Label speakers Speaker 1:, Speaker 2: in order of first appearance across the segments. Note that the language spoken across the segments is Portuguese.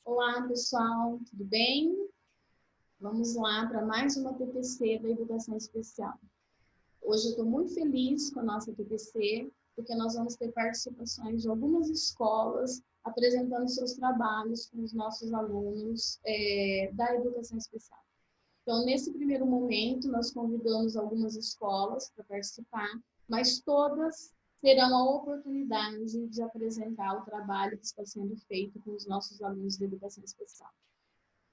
Speaker 1: Olá, pessoal, tudo bem? Vamos lá para mais uma TPC da Educação Especial. Hoje eu estou muito feliz com a nossa TPC, porque nós vamos ter participações de algumas escolas apresentando seus trabalhos com os nossos alunos da Educação Especial. Então, nesse primeiro momento, nós convidamos algumas escolas para participar, mas todas terão a oportunidade de apresentar o trabalho que está sendo feito com os nossos alunos de Educação Especial.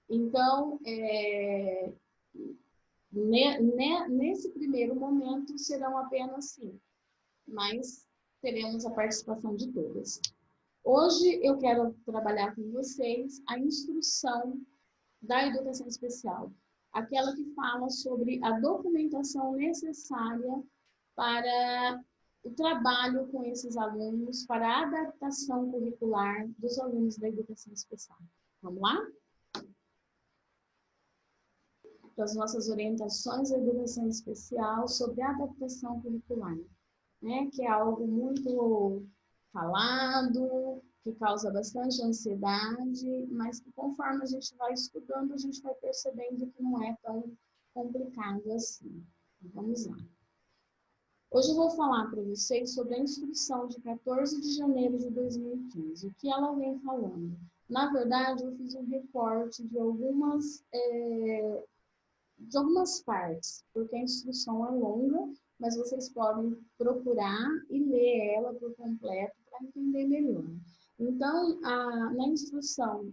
Speaker 1: Então, nesse primeiro momento, serão apenas 5, mas teremos a participação de todas. Hoje, eu quero trabalhar com vocês a instrução da Educação Especial, aquela que fala sobre a documentação necessária para o trabalho com esses alunos, para a adaptação curricular dos alunos da Educação Especial. Vamos lá? Para as nossas orientações da Educação Especial sobre a adaptação curricular, né? Que é algo muito falado, que causa bastante ansiedade, mas que conforme a gente vai estudando, a gente vai percebendo que não é tão complicado assim. Vamos lá. Hoje eu vou falar para vocês sobre a instrução de 14 de janeiro de 2015, o que ela vem falando. Na verdade, eu fiz um recorte de algumas partes, porque a instrução é longa, mas vocês podem procurar e ler ela por completo para entender melhor. Então, na instrução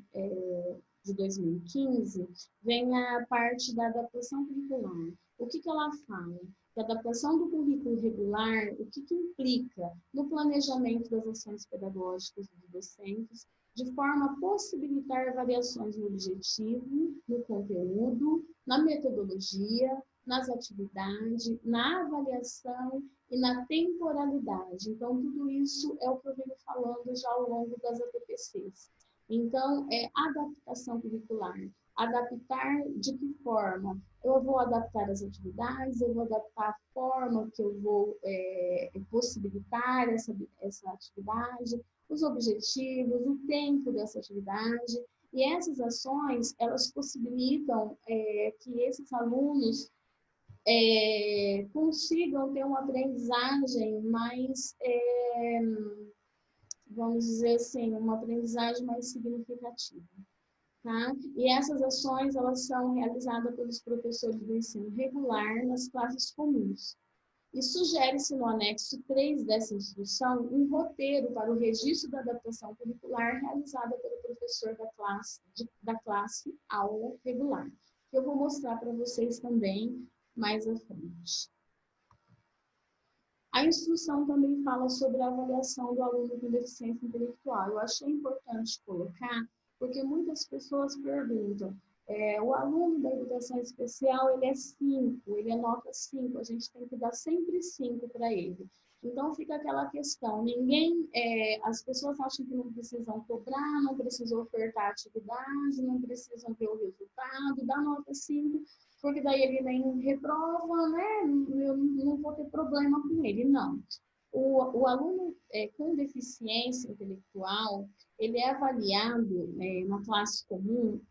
Speaker 1: de 2015, vem a parte da adaptação curricular. O que ela fala? A adaptação do currículo regular, o que implica no planejamento das ações pedagógicas dos docentes, de forma a possibilitar variações no objetivo, no conteúdo, na metodologia, nas atividades, na avaliação e na temporalidade. Então, tudo isso é o que eu venho falando já ao longo das ATPCs. Então, adaptação curricular. Adaptar de que forma? Eu vou adaptar as atividades, eu vou adaptar a forma que eu vou possibilitar essa atividade, os objetivos, o tempo dessa atividade. E essas ações, elas possibilitam que esses alunos consigam ter uma aprendizagem mais, vamos dizer assim, uma aprendizagem mais significativa. Tá? E essas ações, elas são realizadas pelos professores do ensino regular nas classes comuns. E sugere-se no anexo 3 dessa instrução um roteiro para o registro da adaptação curricular realizada pelo professor da classe aula regular, que eu vou mostrar para vocês também mais à frente. A instrução também fala sobre a avaliação do aluno com deficiência intelectual. Eu achei importante colocar, porque muitas pessoas perguntam, o aluno da educação especial, ele é 5, ele é nota 5, a gente tem que dar sempre 5 para ele. Então, fica aquela questão, as pessoas acham que não precisam cobrar, não precisam ofertar atividade, não precisam ver o resultado, dá nota 5, porque daí ele nem reprova, né? Eu não vou ter problema com ele, não. O aluno com deficiência intelectual, ele é avaliado na classe comum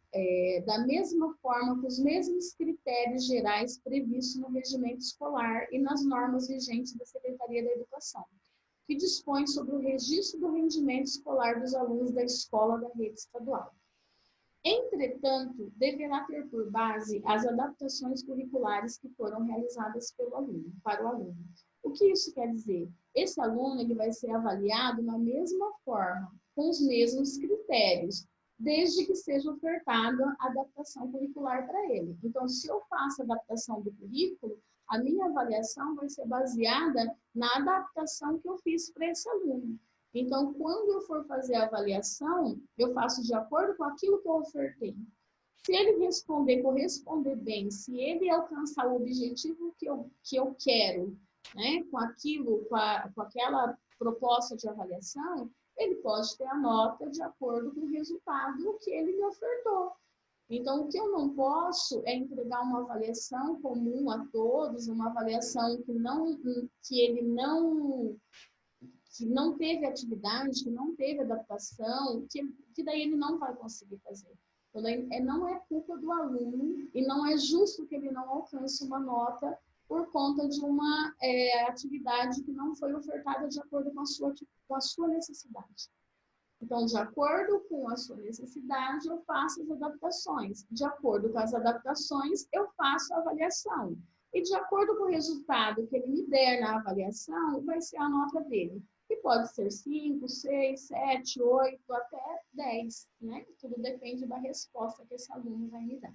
Speaker 1: da mesma forma, com os mesmos critérios gerais previstos no regimento escolar e nas normas vigentes da Secretaria da Educação, que dispõe sobre o registro do rendimento escolar dos alunos da escola da rede estadual. Entretanto, deverá ter por base as adaptações curriculares que foram realizadas para o aluno. O que isso quer dizer? Esse aluno ele vai ser avaliado na mesma forma, com os mesmos critérios, desde que seja ofertada a adaptação curricular para ele. Então, se eu faço a adaptação do currículo, a minha avaliação vai ser baseada na adaptação que eu fiz para esse aluno. Então, quando eu for fazer a avaliação, eu faço de acordo com aquilo que eu ofertei. Se ele corresponder bem, se ele alcançar o objetivo que eu quero, né, com aquela proposta de avaliação, ele pode ter a nota de acordo com o resultado que ele me ofertou. Então, o que eu não posso é entregar uma avaliação comum a todos, uma avaliação que que não teve atividade, que não teve adaptação, que daí ele não vai conseguir fazer. Então, daí, não é culpa do aluno e não é justo que ele não alcance uma nota por conta de uma atividade que não foi ofertada de acordo com a sua necessidade. Então, de acordo com a sua necessidade, eu faço as adaptações. De acordo com as adaptações, eu faço a avaliação. E de acordo com o resultado que ele me der na avaliação, vai ser a nota dele. Que pode ser 5, 6, 7, 8, até 10, né? Tudo depende da resposta que esse aluno vai me dar.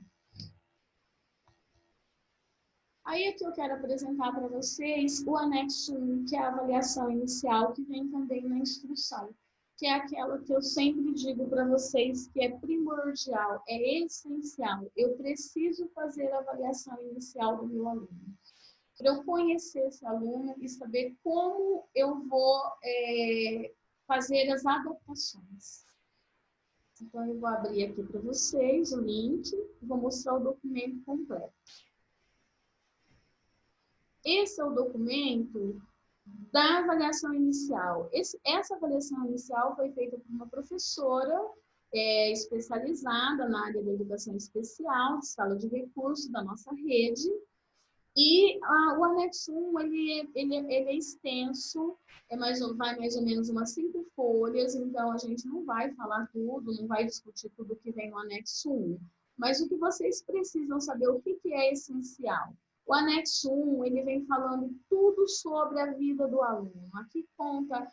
Speaker 1: Aí aqui eu quero apresentar para vocês o anexo 1, que é a avaliação inicial, que vem também na instrução, que é aquela que eu sempre digo para vocês que é primordial, é essencial. Eu preciso fazer a avaliação inicial do meu aluno, para eu conhecer esse aluno e saber como eu vou fazer as adaptações. Então, eu vou abrir aqui para vocês o link e vou mostrar o documento completo. Esse é o documento da avaliação inicial. Essa avaliação inicial foi feita por uma professora especializada na área da educação especial, de sala de recursos da nossa rede. E o anexo 1, ele é extenso, vai mais ou menos umas 5 folhas, então a gente não vai falar tudo, não vai discutir tudo que vem no anexo 1. Mas o que vocês precisam saber, o que é essencial? O anexo 1, ele vem falando tudo sobre a vida do aluno. Aqui conta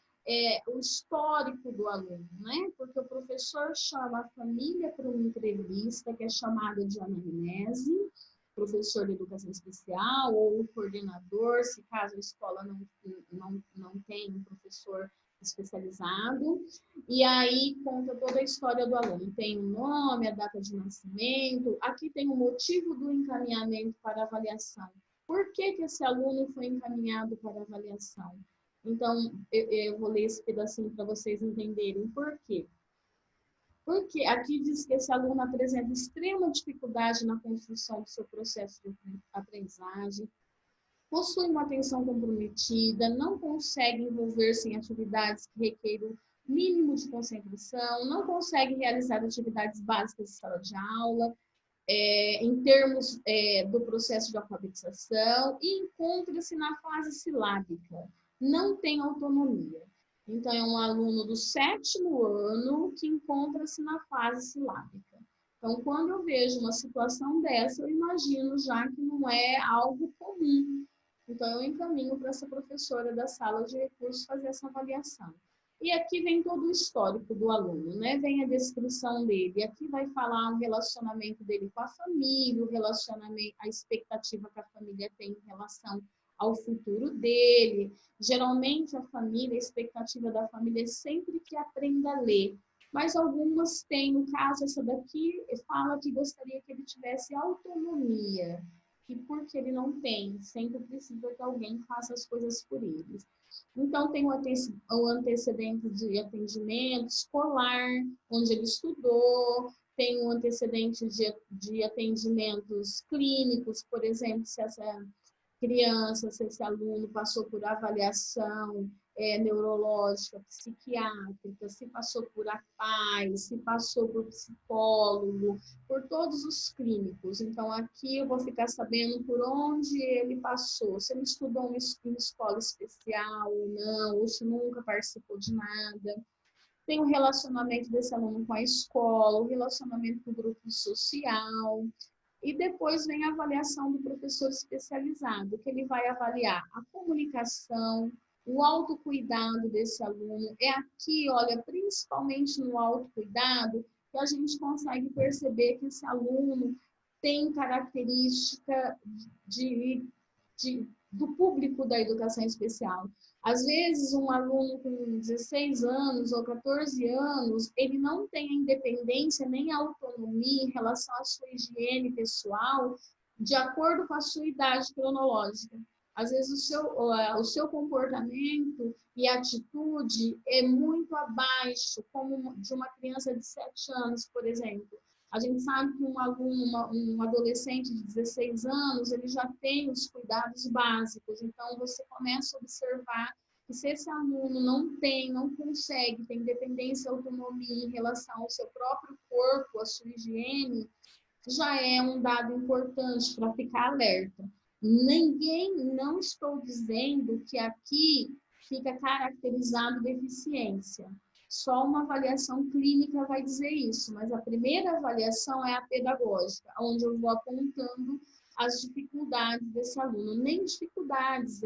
Speaker 1: o histórico do aluno, né? Porque o professor chama a família para uma entrevista, que é chamada de anamnese, professor de educação especial ou o coordenador, se caso a escola não tem um professor especializado. E aí conta toda a história do aluno. Tem o nome, a data de nascimento. Aqui tem o motivo do encaminhamento para avaliação. Por que esse aluno foi encaminhado para avaliação? Então, eu vou ler esse pedacinho para vocês entenderem por quê. Porque aqui diz que esse aluno apresenta extrema dificuldade na construção do seu processo de aprendizagem, possui uma atenção comprometida, não consegue envolver-se em atividades que requerem mínimo de concentração, não consegue realizar atividades básicas de sala de aula, em termos do processo de alfabetização, e encontra-se na fase silábica, não tem autonomia. Então, é um aluno do 7º ano que encontra-se na fase silábica. Então, quando eu vejo uma situação dessa, eu imagino já que não é algo comum. Então, eu encaminho para essa professora da sala de recursos fazer essa avaliação. E aqui vem todo o histórico do aluno, né? Vem a descrição dele. Aqui vai falar o relacionamento dele com a família, o relacionamento, a expectativa que a família tem em relação ao futuro dele. Geralmente a família, a expectativa da família é sempre que aprenda a ler. Mas algumas têm, no caso, essa daqui fala que gostaria que ele tivesse autonomia. E porque ele não tem, sempre precisa que alguém faça as coisas por ele. Então, tem o antecedente de atendimento escolar, onde ele estudou, tem o antecedente de atendimentos clínicos, por exemplo, se essa criança, se esse aluno passou por avaliação neurológica, psiquiátrica, se passou por APAE, se passou por psicólogo, por todos os clínicos. Então, aqui eu vou ficar sabendo por onde ele passou, se ele estudou em escola especial ou não, ou se nunca participou de nada. Tem o relacionamento desse aluno com a escola, o relacionamento com o grupo social. E depois vem a avaliação do professor especializado, que ele vai avaliar a comunicação, o autocuidado desse aluno. É aqui, olha, principalmente no autocuidado, que a gente consegue perceber que esse aluno tem característica do público da educação especial. Às vezes, um aluno com 16 anos ou 14 anos, ele não tem a independência nem a autonomia em relação à sua higiene pessoal, de acordo com a sua idade cronológica. Às vezes, o seu comportamento e atitude é muito abaixo, como de uma criança de 7 anos, por exemplo. A gente sabe que um aluno, um adolescente de 16 anos, ele já tem os cuidados básicos. Então, você começa a observar que se esse aluno não consegue, tem dependência e autonomia em relação ao seu próprio corpo, à sua higiene, já é um dado importante para ficar alerta. Não estou dizendo que aqui fica caracterizado deficiência. Só uma avaliação clínica vai dizer isso, mas a primeira avaliação é a pedagógica, onde eu vou apontando as dificuldades desse aluno. Nem dificuldades,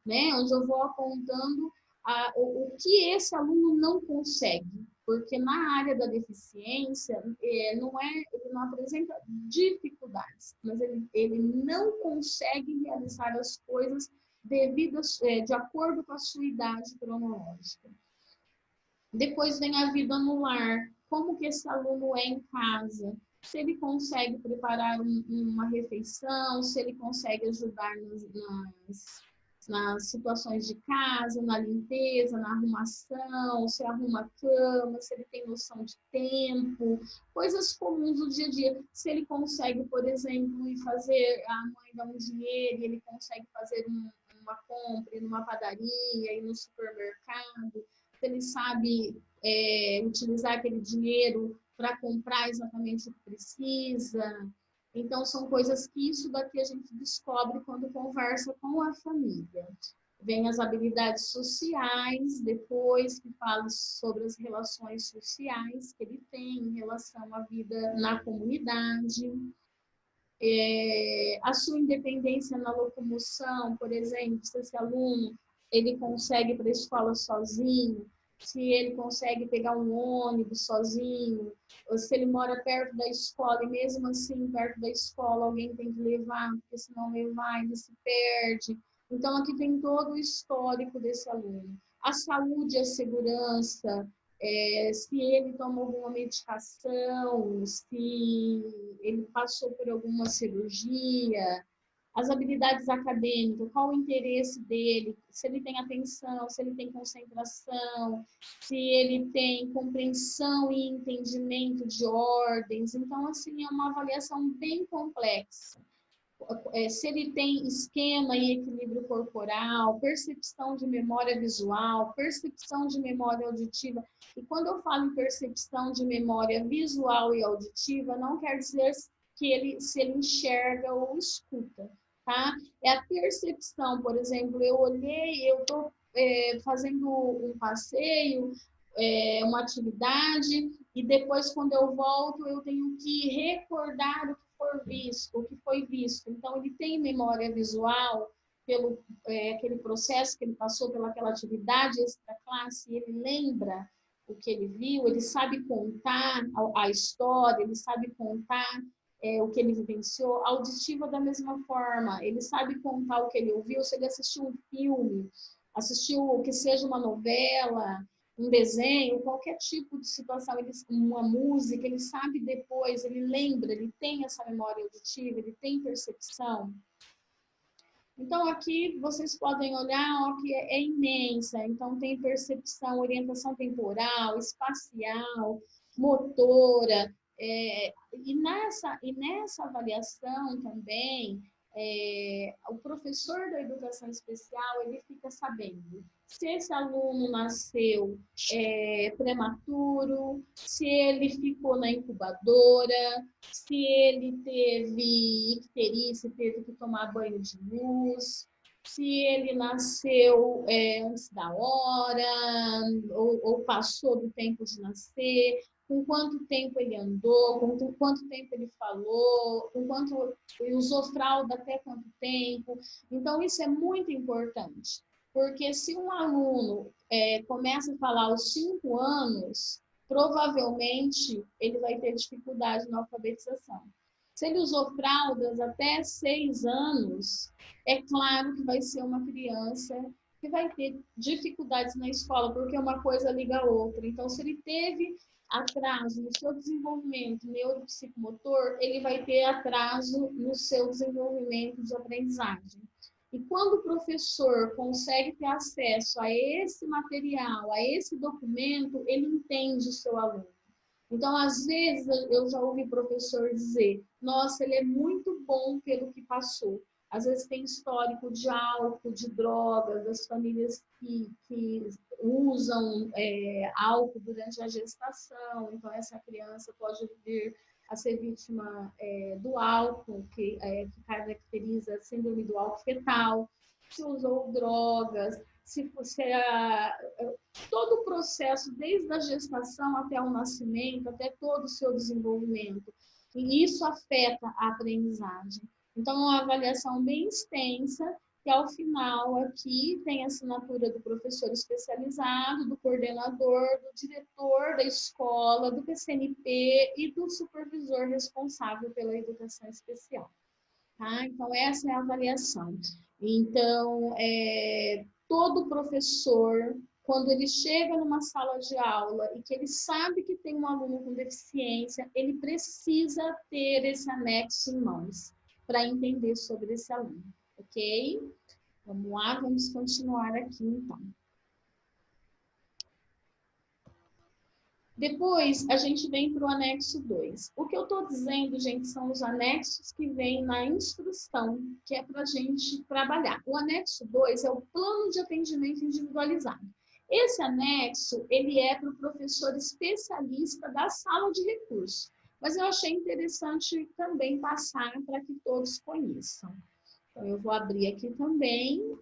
Speaker 1: né? Onde eu vou apontando o que esse aluno não consegue. Porque na área da deficiência, ele não apresenta dificuldades, mas ele não consegue realizar as coisas de acordo com a sua idade cronológica. Depois vem a vida no lar, como que esse aluno é em casa, se ele consegue preparar uma refeição, se ele consegue ajudar nas situações de casa, na limpeza, na arrumação, se arruma a cama, se ele tem noção de tempo, coisas comuns do dia a dia. Se ele consegue, por exemplo, ir fazer, a mãe dá um dinheiro e ele consegue fazer uma compra, ir numa padaria, ir no supermercado, se ele sabe utilizar aquele dinheiro para comprar exatamente o que precisa. Então, são coisas que isso daqui a gente descobre quando conversa com a família. Vem as habilidades sociais, depois que fala sobre as relações sociais que ele tem em relação à vida na comunidade. A sua independência na locomoção, por exemplo, se esse aluno ele consegue ir para a escola sozinho, se ele consegue pegar um ônibus sozinho, ou se ele mora perto da escola e mesmo assim, perto da escola, alguém tem que levar, porque se não levar, ele se perde. Então, aqui tem todo o histórico desse aluno. A saúde, a segurança, se ele toma alguma medicação, se ele passou por alguma cirurgia, as habilidades acadêmicas, qual o interesse dele, se ele tem atenção, se ele tem concentração, se ele tem compreensão e entendimento de ordens. Então, assim, é uma avaliação bem complexa. Se ele tem esquema e equilíbrio corporal, percepção de memória visual, percepção de memória auditiva. E quando eu falo em percepção de memória visual e auditiva, não quer dizer se ele enxerga ou escuta, tá? É a percepção, por exemplo, eu olhei, eu estou fazendo um passeio, uma atividade, e depois, quando eu volto, eu tenho que recordar o que foi visto. Então, ele tem memória visual pelo aquele processo que ele passou pelaquela atividade extra classe, ele lembra o que ele viu, ele sabe contar a história, ele sabe contar o que ele vivenciou. Auditiva da mesma forma, ele sabe contar o que ele ouviu, se ele assistiu um filme, assistiu o que seja uma novela, um desenho, qualquer tipo de situação, uma música, ele sabe depois, ele lembra, ele tem essa memória auditiva, ele tem percepção. Então, aqui vocês podem olhar ó, que é imensa. Então, tem percepção, orientação temporal, espacial, motora. E nessa avaliação também, o professor da educação especial, ele fica sabendo se esse aluno nasceu prematuro, se ele ficou na incubadora, se ele teve icterícia, teve que tomar banho de luz, se ele nasceu antes da hora, ou passou do tempo de nascer, com quanto tempo ele andou, com quanto tempo ele falou, com quanto ele usou fralda, até quanto tempo. Então, isso é muito importante, porque se um aluno começa a falar aos 5 anos, provavelmente ele vai ter dificuldade na alfabetização. Se ele usou fraldas até 6 anos, é claro que vai ser uma criança que vai ter dificuldades na escola, porque uma coisa liga a outra. Então, se ele teve atraso no seu desenvolvimento neuropsicomotor, ele vai ter atraso no seu desenvolvimento de aprendizagem. E quando o professor consegue ter acesso a esse material, a esse documento, ele entende o seu aluno. Então, às vezes, eu já ouvi professor dizer, nossa, ele é muito bom pelo que passou. às vezes tem histórico de álcool, de drogas, das famílias que usam álcool durante a gestação, então essa criança pode vir a ser vítima do álcool, que caracteriza a síndrome do álcool fetal, se usou drogas, se fosse todo o processo, desde a gestação até o nascimento, até todo o seu desenvolvimento. E isso afeta a aprendizagem. Então, é uma avaliação bem extensa, que ao final aqui tem a assinatura do professor especializado, do coordenador, do diretor da escola, do PCNP e do supervisor responsável pela educação especial. Tá? Então, essa é a avaliação. Então, todo professor, quando ele chega numa sala de aula e que ele sabe que tem um aluno com deficiência, ele precisa ter esse anexo em mãos para entender sobre esse aluno, ok? Vamos lá, vamos continuar aqui então. Depois, a gente vem para o anexo 2. O que eu estou dizendo, gente, são os anexos que vêm na instrução, que é para a gente trabalhar. O anexo 2 é o plano de atendimento individualizado. Esse anexo, ele é para o professor especialista da sala de recursos. Mas eu achei interessante também passar para que todos conheçam. Então, eu vou abrir aqui também.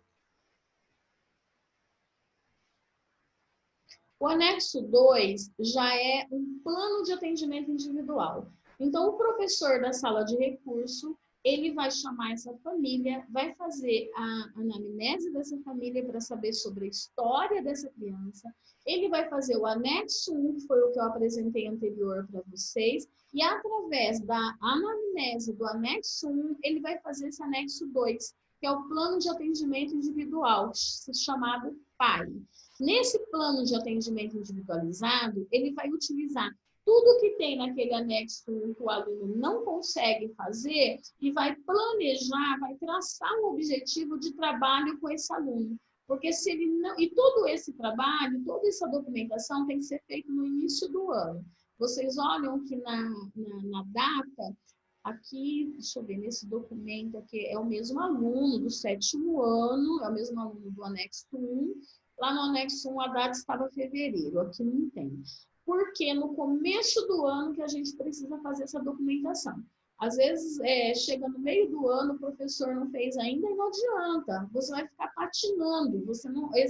Speaker 1: O anexo 2 já é um plano de atendimento individual. Então, o professor da sala de recurso, ele vai chamar essa família, vai fazer a anamnese dessa família para saber sobre a história dessa criança. Ele vai fazer o anexo 1, que foi o que eu apresentei anterior para vocês, e através da anamnese do anexo 1, ele vai fazer esse anexo 2, que é o plano de atendimento individual, chamado PAI. Nesse plano de atendimento individualizado, ele vai utilizar tudo que tem naquele anexo que o aluno não consegue fazer e vai planejar, vai traçar um objetivo de trabalho com esse aluno. Porque se ele não... E todo esse trabalho, toda essa documentação tem que ser feito no início do ano. Vocês olham que na data, aqui, deixa eu ver, nesse documento aqui, é o mesmo aluno do 7º ano, é o mesmo aluno do anexo 1. Lá no anexo 1, a data estava fevereiro, aqui não tem. Porque no começo do ano que a gente precisa fazer essa documentação. Às vezes, chega no meio do ano, o professor não fez ainda e não adianta. Você vai ficar patinando,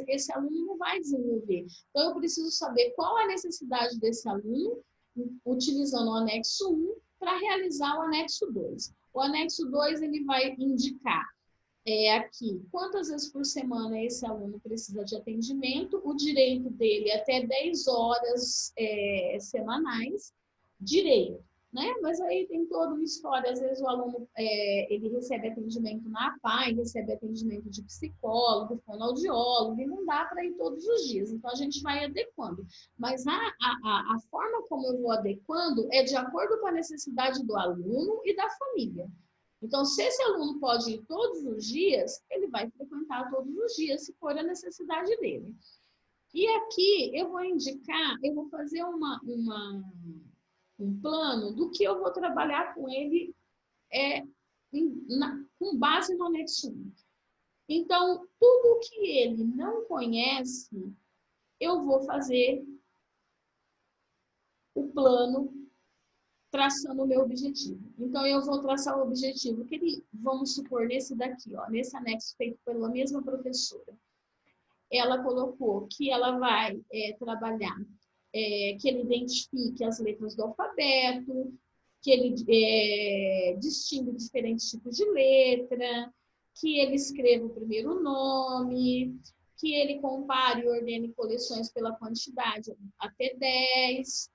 Speaker 1: esse aluno não vai desenvolver. Então, eu preciso saber qual a necessidade desse aluno, utilizando o anexo 1, para realizar o anexo 2. O anexo 2, ele vai indicar aqui, quantas vezes por semana esse aluno precisa de atendimento, o direito dele é até 10 horas semanais, direito, né? Mas aí tem toda uma história, às vezes o aluno, ele recebe atendimento na APAE, recebe atendimento de psicólogo, fonoaudiólogo, e não dá para ir todos os dias, então a gente vai adequando. Mas a forma como eu vou adequando é de acordo com a necessidade do aluno e da família. Então, se esse aluno pode ir todos os dias, ele vai frequentar todos os dias, se for a necessidade dele. E aqui eu vou indicar, eu vou fazer um plano do que eu vou trabalhar com ele com base no anexo 1. Então, tudo que ele não conhece, eu vou fazer o plano traçando o meu objetivo. Então, eu vou traçar o objetivo que ele, vamos supor, nesse daqui, ó, nesse anexo feito pela mesma professora. Ela colocou que ela vai trabalhar, que ele identifique as letras do alfabeto, que ele distingue diferentes tipos de letra, que ele escreva o primeiro nome, que ele compare e ordene coleções pela quantidade até 10.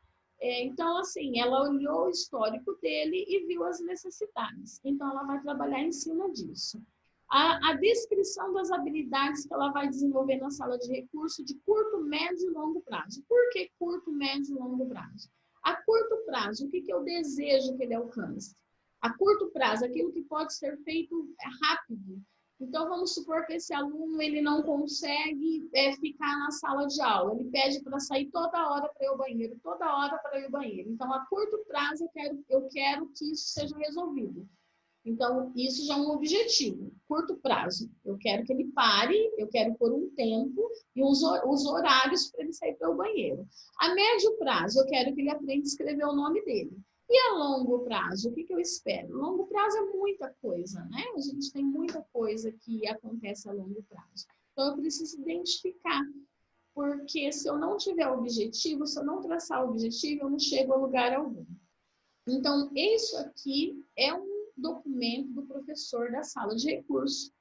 Speaker 1: Então, assim, ela olhou o histórico dele e viu as necessidades. Então, ela vai trabalhar em cima disso. A descrição das habilidades que ela vai desenvolver na sala de recurso de curto, médio e longo prazo. Por que curto, médio e longo prazo? A curto prazo, o que eu desejo que ele alcance? A curto prazo, aquilo que pode ser feito rápido. Então, vamos supor que esse aluno ele não consegue ficar na sala de aula. Ele pede para sair toda hora para ir ao banheiro, toda hora para ir ao banheiro. Então, a curto prazo, eu quero que isso seja resolvido. Então, isso já é um objetivo. Curto prazo, eu quero que ele pare, eu quero pôr um tempo e os horários para ele sair para o banheiro. A médio prazo, eu quero que ele aprenda a escrever o nome dele. E a longo prazo, o que eu espero? Longo prazo é muita coisa, né? A gente tem muita coisa que acontece a longo prazo. Então, eu preciso identificar, porque se eu não tiver objetivo, se eu não traçar o objetivo, eu não chego a lugar algum. Então, isso aqui é um documento do professor da sala de recursos,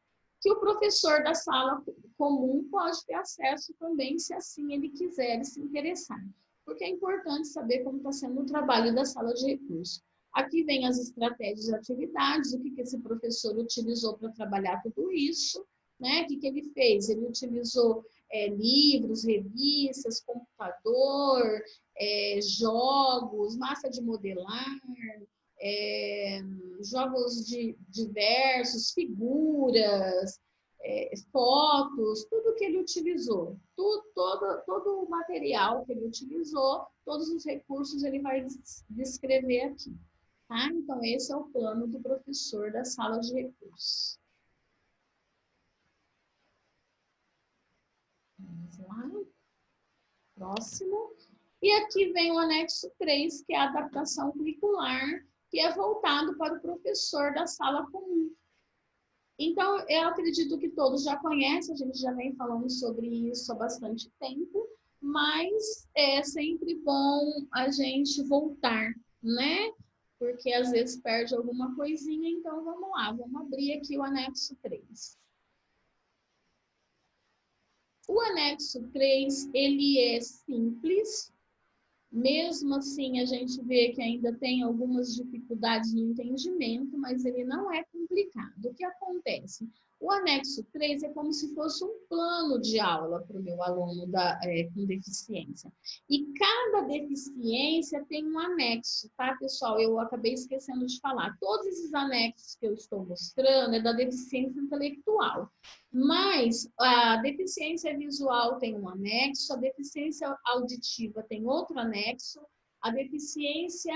Speaker 1: que o professor da sala comum pode ter acesso também, se assim ele quiser e se interessar. Porque é importante saber como está sendo o trabalho da sala de recursos. Aqui vem as estratégias e atividades, o que esse professor utilizou para trabalhar tudo isso, né? O que ele fez? Ele utilizou livros, revistas, computador, jogos, massa de modelar, jogos diversos, figuras, fotos, tudo que ele utilizou, todo o material que ele utilizou, todos os recursos ele vai descrever aqui. Tá? Então, esse é o plano do professor da sala de recursos. Vamos lá. Próximo. E aqui vem o anexo 3, que é a adaptação curricular, que é voltado para o professor da sala comum. Então, eu acredito que todos já conhecem, a gente já vem falando sobre isso há bastante tempo, mas é sempre bom a gente voltar, né? Porque às vezes perde alguma coisinha, então vamos lá, vamos abrir aqui o anexo 3. O anexo 3, ele é simples, mesmo assim a gente vê que ainda tem algumas dificuldades no entendimento, mas ele não é complicado. O que acontece? O anexo 3 é como se fosse um plano de aula para o meu aluno com deficiência. E cada deficiência tem um anexo, tá, pessoal? Eu acabei esquecendo de falar. Todos esses anexos que eu estou mostrando é da deficiência intelectual. Mas a deficiência visual tem um anexo, a deficiência auditiva tem outro anexo, a deficiência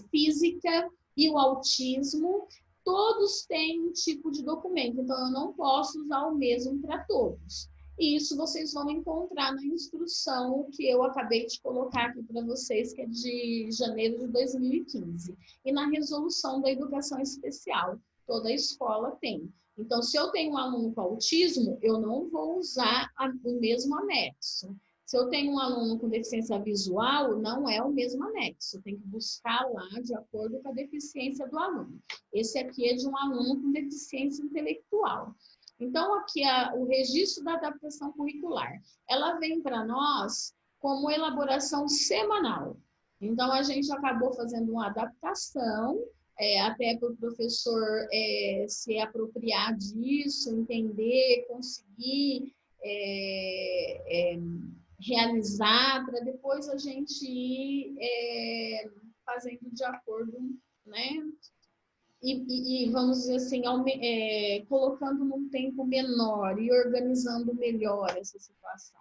Speaker 1: física e o autismo, todos têm um tipo de documento, então eu não posso usar o mesmo para todos. E isso vocês vão encontrar na instrução que eu acabei de colocar aqui para vocês, que é de janeiro de 2015. E na resolução da educação especial, toda escola tem. Então, se eu tenho um aluno com autismo, eu não vou usar o mesmo anexo. Se eu tenho um aluno com deficiência visual, não é o mesmo anexo. Tem que buscar lá de acordo com a deficiência do aluno. Esse aqui é de um aluno com deficiência intelectual. Então, aqui o registro da adaptação curricular. Ela vem para nós como elaboração semanal. Então, a gente acabou fazendo uma adaptação até para o professor se apropriar disso, entender, conseguir realizar, para depois a gente ir fazendo de acordo, né? E vamos dizer assim, colocando num tempo menor e organizando melhor essa situação.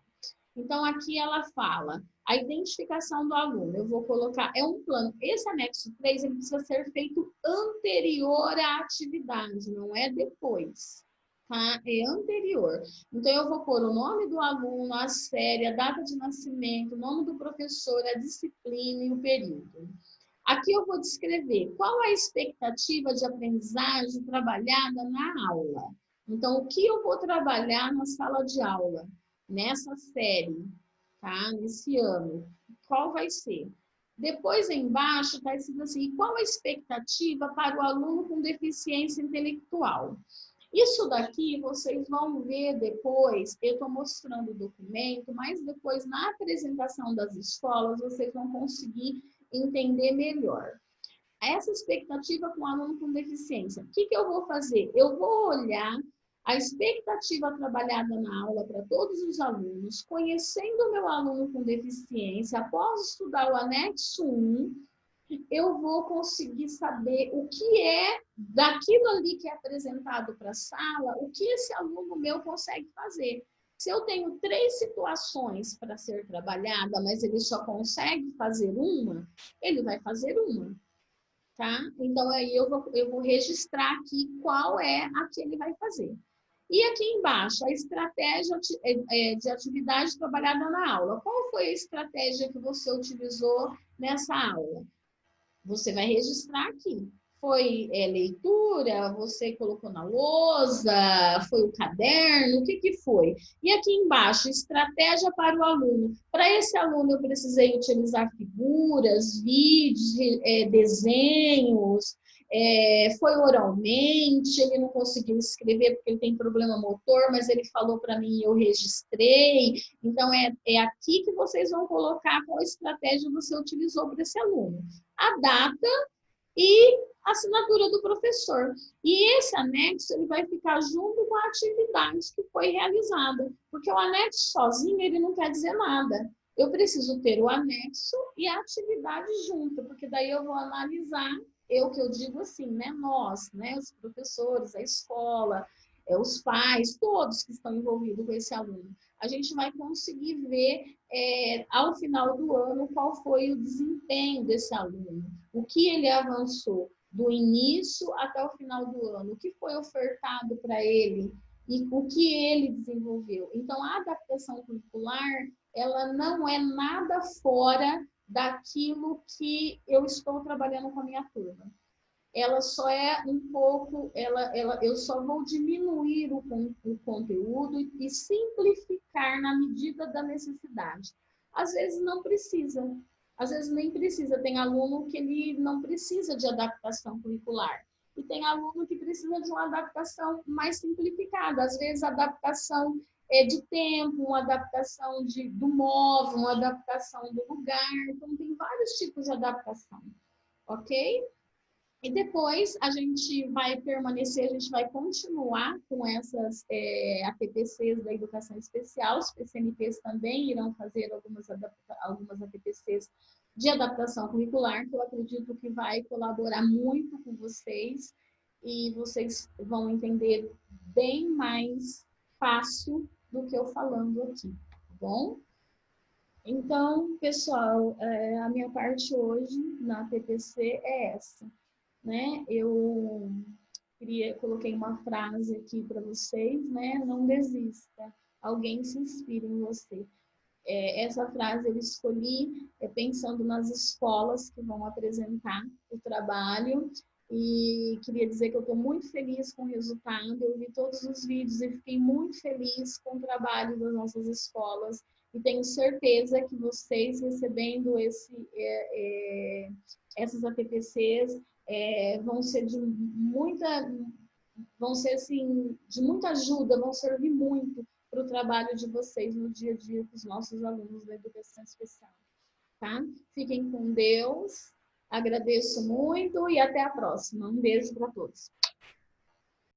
Speaker 1: Então, aqui ela fala, a identificação do aluno, eu vou colocar, é um plano. Esse anexo 3, ele precisa ser feito anterior à atividade, não é depois, tá? É anterior. Então, eu vou pôr o nome do aluno, a série, a data de nascimento, o nome do professor, a disciplina e o período. Aqui eu vou descrever qual a expectativa de aprendizagem trabalhada na aula. Então, o que eu vou trabalhar na sala de aula? Nessa série, tá? Nesse ano, qual vai ser? Depois, embaixo, está escrito assim, qual a expectativa para o aluno com deficiência intelectual? Isso daqui vocês vão ver depois, eu estou mostrando o documento, mas depois na apresentação das escolas vocês vão conseguir entender melhor. Essa expectativa com o aluno com deficiência, o que eu vou fazer? Eu vou olhar a expectativa trabalhada na aula para todos os alunos, conhecendo o meu aluno com deficiência, após estudar o anexo 1, eu vou conseguir saber o que é daquilo ali que é apresentado para a sala, o que esse aluno meu consegue fazer. Se eu tenho 3 situações para ser trabalhada, mas ele só consegue fazer uma, ele vai fazer uma. tá? Então, aí eu vou registrar aqui qual é a que ele vai fazer. E aqui embaixo, a estratégia de atividade trabalhada na aula. Qual foi a estratégia que você utilizou nessa aula? Você vai registrar aqui. Foi leitura? Você colocou na lousa? Foi o caderno? O que, que foi? E aqui embaixo, estratégia para o aluno. Para esse aluno, eu precisei utilizar figuras, vídeos, desenhos. Foi oralmente, ele não conseguiu escrever porque ele tem problema motor, mas ele falou para mim e eu registrei. Então, é aqui que vocês vão colocar qual estratégia você utilizou para esse aluno. A data e a assinatura do professor. E esse anexo ele vai ficar junto com a atividade que foi realizada, porque o anexo sozinho ele não quer dizer nada. Eu preciso ter o anexo e a atividade junto, porque daí eu vou analisar, que eu digo assim, né? Nós, né? Os professores, a escola, os pais, todos que estão envolvidos com esse aluno. A gente vai conseguir ver ao final do ano qual foi o desempenho desse aluno, o que ele avançou do início até o final do ano, o que foi ofertado para ele e o que ele desenvolveu. Então, a adaptação curricular, ela não é nada fora daquilo que eu estou trabalhando com a minha turma. Ela só é um pouco, eu só vou diminuir o conteúdo e simplificar na medida da necessidade. Às vezes não precisa, às vezes nem precisa. Tem aluno que ele não precisa de adaptação curricular. E tem aluno que precisa de uma adaptação mais simplificada. Às vezes, adaptação de tempo, uma adaptação do móvel, uma adaptação do lugar. Então, tem vários tipos de adaptação, ok? E depois a gente vai permanecer, a gente vai continuar com essas ATPCs da educação especial. Os PCNPs também irão fazer algumas ATPCs de adaptação curricular, que eu acredito que vai colaborar muito com vocês e vocês vão entender bem mais fácil do que eu falando aqui, tá bom? Então, pessoal, a minha parte hoje na ATPC é essa, né? Eu coloquei uma frase aqui para vocês, né? Não desista, alguém se inspira em você. Essa frase eu escolhi pensando nas escolas que vão apresentar o trabalho e queria dizer que eu estou muito feliz com o resultado. Eu vi todos os vídeos e fiquei muito feliz com o trabalho das nossas escolas e tenho certeza que vocês recebendo essas ATPCs vão ser vão ser assim, de muita ajuda, vão servir muito para o trabalho de vocês no dia a dia com os nossos alunos da educação especial, tá? Fiquem com Deus, agradeço muito e até a próxima. Um beijo para todos.